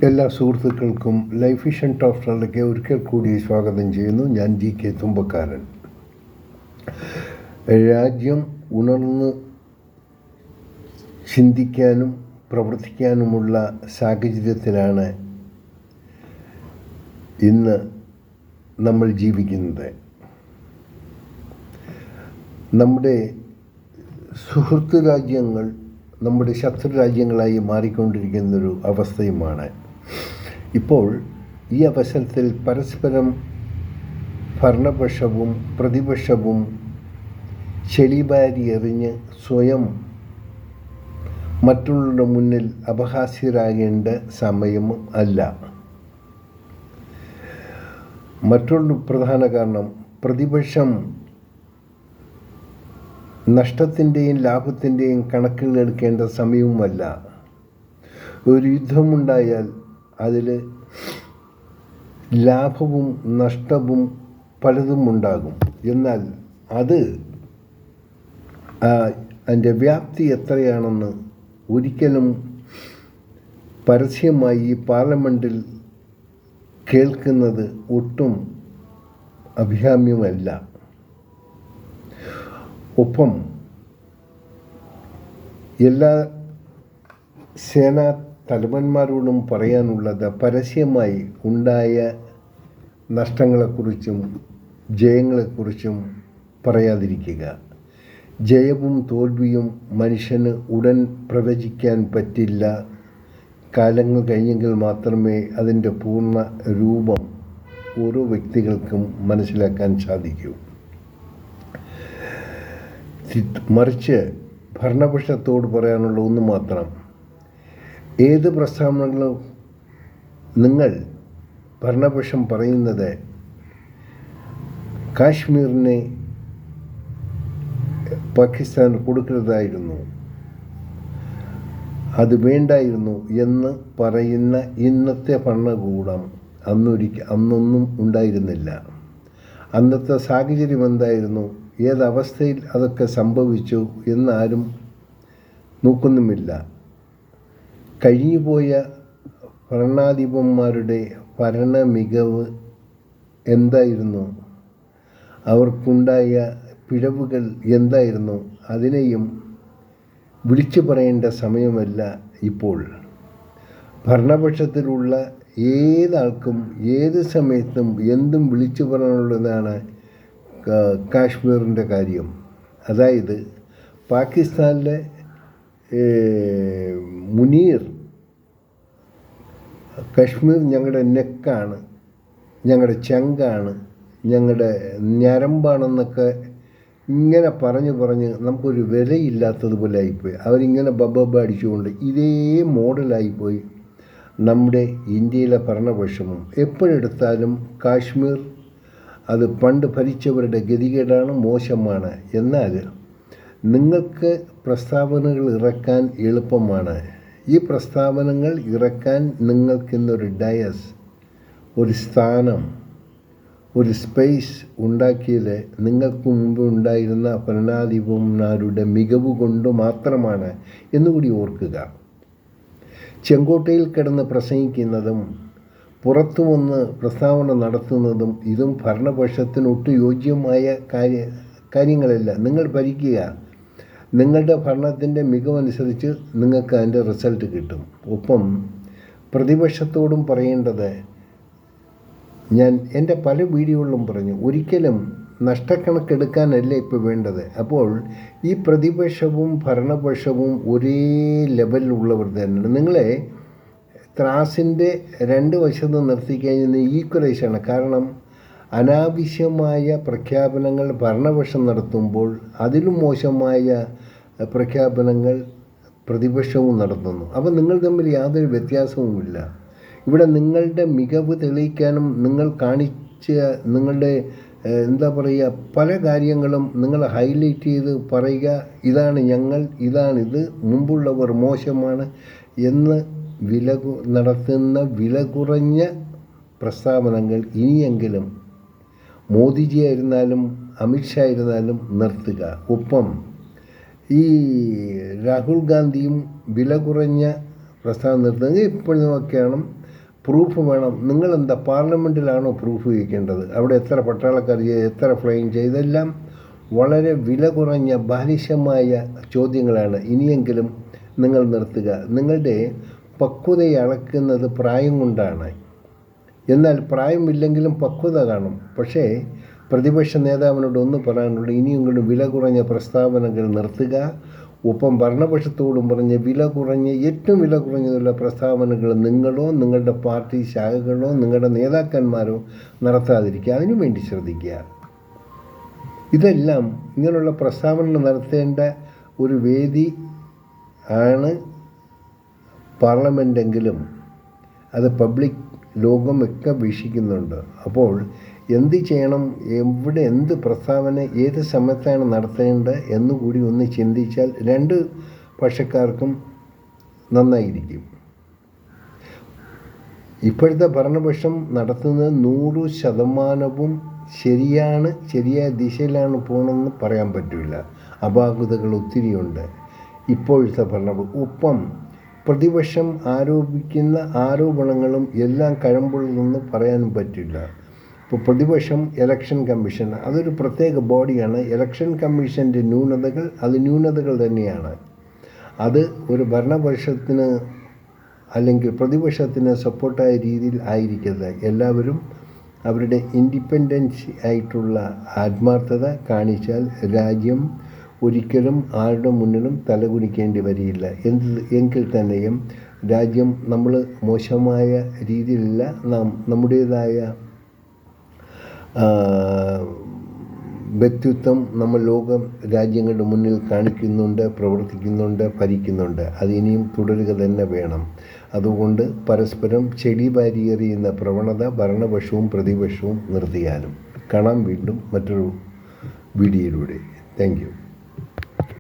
എല്ലാ സുഹൃത്തുക്കൾക്കും life vision ടോക്സിലേക്ക് ഒരിക്കൽ കൂടി സ്വാഗതം ചെയ്യുന്നു. ഞാൻ GK തുമ്പക്കാരൻ. രാജ്യം ഉണർന്ന് ചിന്തിക്കാനും പ്രവർത്തിക്കാനുമുള്ള സാഹചര്യത്തിലാണ് ഇന്ന് നമ്മൾ ജീവിക്കുന്നത്. നമ്മുടെ സുഹൃത്ത് രാജ്യങ്ങൾ നമ്മുടെ ശത്രു രാജ്യങ്ങളായി മാറിക്കൊണ്ടിരിക്കുന്നൊരു അവസ്ഥയുമാണ് ഇപ്പോൾ. ഈ അവസരത്തിൽ പരസ്പരം ഭരണപക്ഷവും പ്രതിപക്ഷവും ചെളിവാരി എറിഞ്ഞ് സ്വയം മറ്റുള്ളവരുടെ മുന്നിൽ അപഹാസ്യരാകേണ്ട സമയം അല്ല. മറ്റൊരു പ്രധാന കാരണം, പ്രതിപക്ഷം നഷ്ടത്തിൻ്റെയും ലാഭത്തിൻ്റെയും കണക്കുകൾ എടുക്കേണ്ട സമയവുമല്ല. ഒരു യുദ്ധമുണ്ടായാൽ അതിൽ ലാഭവും നഷ്ടവും പലതും ഉണ്ടാകും. എന്നാൽ അതിൻ്റെ വ്യാപ്തി എത്രയാണെന്ന് ഒരിക്കലും പരസ്യമായി പാർലമെൻറ്റിൽ കേൾക്കുന്നത് ഒട്ടും അഭികാമ്യമല്ല. ഒപ്പം എല്ലാ സേനാ തലവന്മാരോടും പറയാനുള്ളത്, പരസ്യമായി ഉണ്ടായ നഷ്ടങ്ങളെക്കുറിച്ചും ജയങ്ങളെക്കുറിച്ചും പറയാതിരിക്കുക. ജയവും തോൽവിയും മനുഷ്യന് ഉടൻ പ്രവചിക്കാൻ പറ്റില്ല. കാലങ്ങൾ കഴിഞ്ഞെങ്കിൽ മാത്രമേ അതിൻ്റെ പൂർണ്ണ രൂപം ഓരോ വ്യക്തികൾക്കും മനസ്സിലാക്കാൻ സാധിക്കൂ. മറിച്ച് ഭരണപക്ഷത്തോട് പറയാനുള്ള ഒന്ന് മാത്രം, ഏത് പ്രസ്താവനകളും നിങ്ങൾ ഭരണപക്ഷം പറയുന്നത് കാശ്മീരിനെ പാകിസ്ഥാൻ കൊടുക്കരുതായിരുന്നു, അത് വേണ്ടായിരുന്നു എന്ന് പറയുന്ന ഇന്നത്തെ ഭരണകൂടം അന്നൊന്നും ഉണ്ടായിരുന്നില്ല. അന്നത്തെ സാഹചര്യം എന്തായിരുന്നു, ഏതവസ്ഥയിൽ അതൊക്കെ സംഭവിച്ചു എന്നാരും നോക്കുന്നുമില്ല. കഴിഞ്ഞുപോയ ഭരണാധിപന്മാരുടെ ഭരണ മികവ് എന്തായിരുന്നു, അവർക്കുണ്ടായ പിഴവുകൾ എന്തായിരുന്നു, അതിനെയും വിളിച്ചു പറയേണ്ട സമയമല്ല ഇപ്പോൾ. ഭരണപക്ഷത്തിലുള്ള ഏതാൾക്കും ഏത് സമയത്തും എന്തും വിളിച്ചു പറയാനുള്ളതാണ് കാശ്മീരിൻ്റെ കാര്യം. അതായത് പാകിസ്ഥാനിലെ മുനീർ കശ്മീർ ഞങ്ങളുടെ നെക്കാണ്, ഞങ്ങളുടെ ചങ്കാണ്, ഞങ്ങളുടെ ഞരമ്പാണെന്നൊക്കെ ഇങ്ങനെ പറഞ്ഞ് നമുക്കൊരു വിലയില്ലാത്തതുപോലെ ആയിപ്പോയി. അവരിങ്ങനെ ബബ്ബ അടിച്ചുകൊണ്ട് ഇതേ മോഡലായിപ്പോയി നമ്മുടെ ഇന്ത്യയിലെ ഭരണപക്ഷവും. എപ്പോഴെടുത്താലും കാശ്മീർ അത് പണ്ട് ഭരിച്ചവരുടെ ഗതികേടാണ്, മോശമാണ്. എന്നാൽ നിങ്ങൾക്ക് പ്രസ്താവനകൾ ഇറക്കാൻ എളുപ്പമാണ്. ഈ പ്രസ്താവനകൾ ഇറക്കാൻ നിങ്ങൾക്കിന്നൊരു ഡയസ്, ഒരു സ്ഥാനം, ഒരു സ്പേസ് ഉണ്ടാക്കിയത് നിങ്ങൾക്ക് മുമ്പ് ഉണ്ടായിരുന്ന ഭരണാധിപന്മാരുടെ മികവ് കൊണ്ട് മാത്രമാണ് എന്നുകൂടി ഓർക്കുക. ചെങ്കോട്ടയിൽ കിടന്ന് പ്രസംഗിക്കുന്നതും പുറത്തു വന്ന് പ്രസ്താവന നടത്തുന്നതും ഇതും ഭരണപക്ഷത്തിനൊട്ട് യോജ്യമായ കാര്യങ്ങളല്ല. നിങ്ങൾ ഭരിക്കുക, നിങ്ങളുടെ ഭരണത്തിൻ്റെ മികവനുസരിച്ച് നിങ്ങൾക്ക് അതിൻ്റെ റിസൾട്ട് കിട്ടും. ഒപ്പം പ്രതിപക്ഷത്തോടും പറയേണ്ടത്, ഞാൻ എൻ്റെ പല വീഡിയോകളിലും പറഞ്ഞു, ഒരിക്കലും നഷ്ടക്കണക്കെടുക്കാനല്ല ഇപ്പോൾ വേണ്ടത്. അപ്പോൾ ഈ പ്രതിപക്ഷവും ഭരണപക്ഷവും ഒരേ ലെവലിലുള്ളവർ തന്നെയാണ്. നിങ്ങളെ ത്രാസിൻ്റെ രണ്ട് വശത്ത് നിർത്തിക്കഴിഞ്ഞാൽ ഈക്വലൈസാണ്. കാരണം അനാവശ്യമായ പ്രഖ്യാപനങ്ങൾ ഭരണപക്ഷം നടത്തുമ്പോൾ അതിലും മോശമായ പ്രഖ്യാപനങ്ങൾ പ്രതിപക്ഷവും നടത്തുന്നു. അപ്പോൾ നിങ്ങൾ തമ്മിൽ യാതൊരു വ്യത്യാസവുമില്ല. ഇവിടെ നിങ്ങളുടെ മികവ് തെളിയിക്കാനും നിങ്ങൾ കാണിച്ച നിങ്ങളുടെ പല കാര്യങ്ങളും നിങ്ങൾ ഹൈലൈറ്റ് ചെയ്ത് പറയുക, ഇതാണ് ഞങ്ങൾ, ഇതാണിത്, മുമ്പുള്ളവർ മോശമാണ് എന്ന് നടത്തുന്ന വില കുറഞ്ഞ പ്രസ്താവനകൾ ഇനിയെങ്കിലും മോദിജി ആയിരുന്നാലും അമിത്ഷാ ആയിരുന്നാലും നിർത്തുക. ഒപ്പം ഈ രാഹുൽ ഗാന്ധിയും വില കുറഞ്ഞ പ്രസ്താവന നിർത്തുന്നത് ഇപ്പോഴൊക്കെയാണ് പ്രൂഫ് വേണം. നിങ്ങളെന്താ പാർലമെൻറ്റിലാണോ പ്രൂഫ് വയ്ക്കേണ്ടത്? അവിടെ എത്ര പട്ടാളക്കാർ ചെയ്ത്, എത്ര ഫ്ലൈങ് ചെയ്തെല്ലാം വളരെ വില കുറഞ്ഞ ബാലിശമായ ചോദ്യങ്ങളാണ്. ഇനിയെങ്കിലും നിങ്ങൾ നിർത്തുക. നിങ്ങളുടെ പക്വതയെ അളക്കുന്നത് പ്രായം കൊണ്ടാണ്. എന്നാൽ പ്രായമില്ലെങ്കിലും പക്വത കാണും. പക്ഷേ പ്രതിപക്ഷ നേതാവിനോട് ഒന്ന് പറയാനുള്ളത്, ഇനിയെങ്കിലും വില കുറഞ്ഞ പ്രസ്താവനകൾ നിർത്തുക. ഒപ്പം ഭരണപക്ഷത്തോടും പറഞ്ഞ് ഏറ്റവും വില കുറഞ്ഞതുള്ള പ്രസ്താവനകൾ നിങ്ങളോ നിങ്ങളുടെ പാർട്ടി ശാഖകളോ നിങ്ങളുടെ നേതാക്കന്മാരോ നടത്താതിരിക്കുക. അതിനു വേണ്ടി ശ്രദ്ധിക്കുക. ഇതെല്ലാം ഇങ്ങനെയുള്ള പ്രസ്താവന നടത്തേണ്ട ഒരു വേദി ആണ് പാർലമെൻറ്റെങ്കിലും അത് പബ്ലിക് ലോകമൊക്കെ വീക്ഷിക്കുന്നുണ്ട്. അപ്പോൾ എന്ത് ചെയ്യണം, എവിടെ എന്ത് പ്രസ്താവന ഏത് സമയത്താണ് നടത്തേണ്ടത് എന്നുകൂടി ഒന്ന് ചിന്തിച്ചാൽ രണ്ട് പക്ഷക്കാർക്കും നന്നായിരിക്കും. ഇപ്പോഴത്തെ ഭരണപക്ഷം നടത്തുന്നത് 100% ശരിയാണ്, ശരിയായ ദിശയിലാണ് പോകണമെന്ന് പറയാൻ പറ്റില്ല. അപാകതകൾ ഒത്തിരിയുണ്ട് ഇപ്പോഴത്തെ ഭരണപക്ഷം. ഒപ്പം പ്രതിപക്ഷം ആരോപിക്കുന്ന ആരോപണങ്ങളും എല്ലാം കഴമ്പുള്ളതെന്ന് പറയാനും പറ്റില്ല. ഇപ്പോൾ പ്രതിപക്ഷം ഇലക്ഷൻ കമ്മീഷൻ അതൊരു പ്രത്യേക ബോഡിയാണ്. ഇലക്ഷൻ കമ്മീഷൻ്റെ ന്യൂനതകൾ അത് ന്യൂനതകൾ തന്നെയാണ്. അത് ഒരു ഭരണപക്ഷത്തിന് അല്ലെങ്കിൽ പ്രതിപക്ഷത്തിന് സപ്പോർട്ടായ രീതിയിൽ ആയിരിക്കരുത്. എല്ലാവരും അവരുടെ ഇൻഡിപെൻഡൻസ് ആയിട്ടുള്ള ആത്മാർത്ഥത കാണിച്ചാൽ രാജ്യം ഒരിക്കലും ആരുടെ മുന്നിലും തലകുനിക്കേണ്ടി വരില്ല. എങ്കിൽ തന്നെയും രാജ്യം നമ്മൾ മോശമായ രീതിയിലല്ല, നാം നമ്മുടേതായ വ്യക്തിത്വം നമ്മൾ ലോകം രാജ്യങ്ങളുടെ മുന്നിൽ കാണിക്കുന്നുണ്ട്, പ്രവർത്തിക്കുന്നുണ്ട്, ഭരിക്കുന്നുണ്ട്. അതിനിയും തുടരുക തന്നെ വേണം. അതുകൊണ്ട് പരസ്പരം ചെടി വാരിയെറിയുന്ന പ്രവണത ഭരണപക്ഷവും പ്രതിപക്ഷവും നിർത്തിയാലും. കാണാം വീണ്ടും മറ്റൊരു വീഡിയോയിലൂടെ. Thank you.